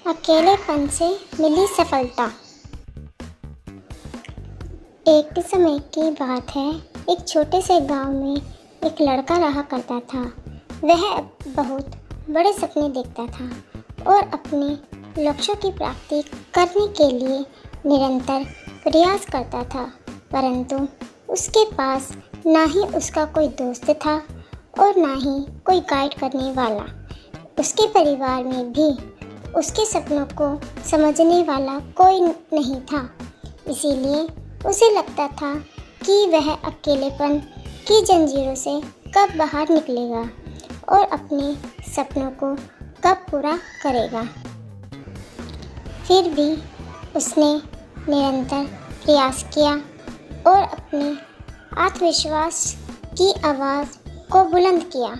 अकेलेपन से मिली सफलता। एक समय की बात है, एक छोटे से गांव में एक लड़का रहा करता था। वह बहुत बड़े सपने देखता था और अपने लक्ष्यों की प्राप्ति करने के लिए निरंतर प्रयास करता था, परंतु उसके पास ना ही उसका कोई दोस्त था और ना ही कोई गाइड करने वाला। उसके परिवार में भी उसके सपनों को समझने वाला कोई नहीं था। इसीलिए उसे लगता था कि वह अकेलेपन की जंजीरों से कब बाहर निकलेगा और अपने सपनों को कब पूरा करेगा। फिर भी उसने निरंतर प्रयास किया और अपने आत्मविश्वास की आवाज़ को बुलंद किया।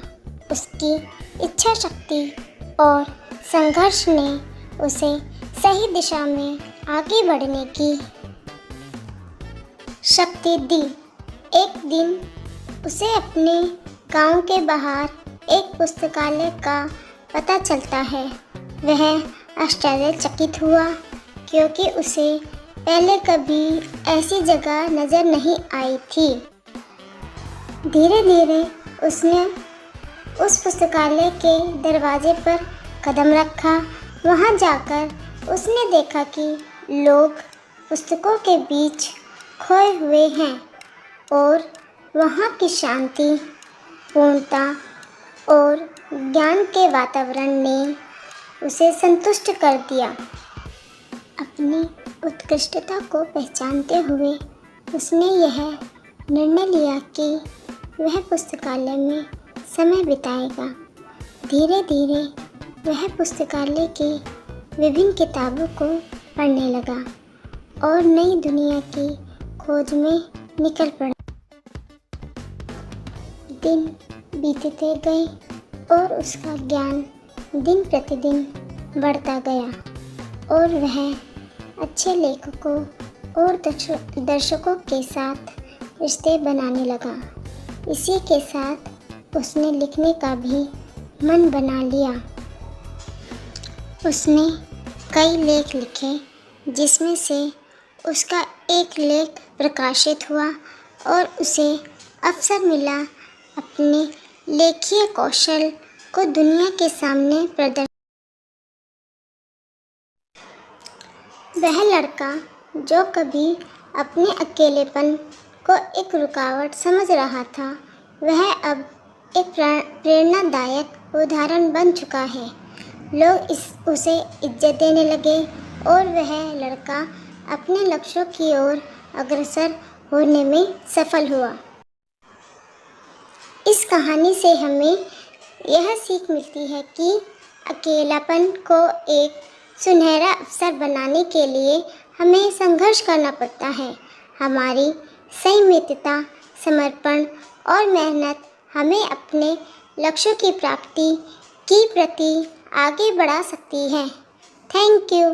उसकी इच्छा शक्ति और संघर्ष ने उसे सही दिशा में आगे बढ़ने की शक्ति दी। एक दिन उसे अपने गांव के बाहर एक पुस्तकालय का पता चलता है। वह आश्चर्यचकित हुआ, क्योंकि उसे पहले कभी ऐसी जगह नज़र नहीं आई थी। धीरे धीरे उसने उस पुस्तकालय के दरवाजे पर कदम रखा। वहां जाकर उसने देखा कि लोग पुस्तकों के बीच खोए हुए हैं और वहां की शांति, पूर्णता और ज्ञान के वातावरण ने उसे संतुष्ट कर दिया। अपनी उत्कृष्टता को पहचानते हुए उसने यह निर्णय लिया कि वह पुस्तकालय में समय बिताएगा। धीरे धीरे वह पुस्तकालय की विभिन्न किताबों को पढ़ने लगा और नई दुनिया की खोज में निकल पड़ा। दिन बीतते गए और उसका ज्ञान दिन प्रतिदिन बढ़ता गया और वह अच्छे लेखकों और दर्शकों के साथ रिश्ते बनाने लगा। इसी के साथ उसने लिखने का भी मन बना लिया। उसने कई लेख लिखे, जिसमें से उसका एक लेख प्रकाशित हुआ और उसे अवसर मिला अपने लेखीय कौशल को दुनिया के सामने प्रदर्शित। वह लड़का जो कभी अपने अकेलेपन को एक रुकावट समझ रहा था, वह अब एक प्रेरणादायक उदाहरण बन चुका है। लोग उसे इज्जत देने लगे और वह लड़का अपने लक्ष्यों की ओर अग्रसर होने में सफल हुआ। इस कहानी से हमें यह सीख मिलती है कि अकेलापन को एक सुनहरा अवसर बनाने के लिए हमें संघर्ष करना पड़ता है। हमारी संयमितता, समर्पण और मेहनत हमें अपने लक्ष्यों की प्राप्ति की प्रति आगे बढ़ा सकती है। Thank you.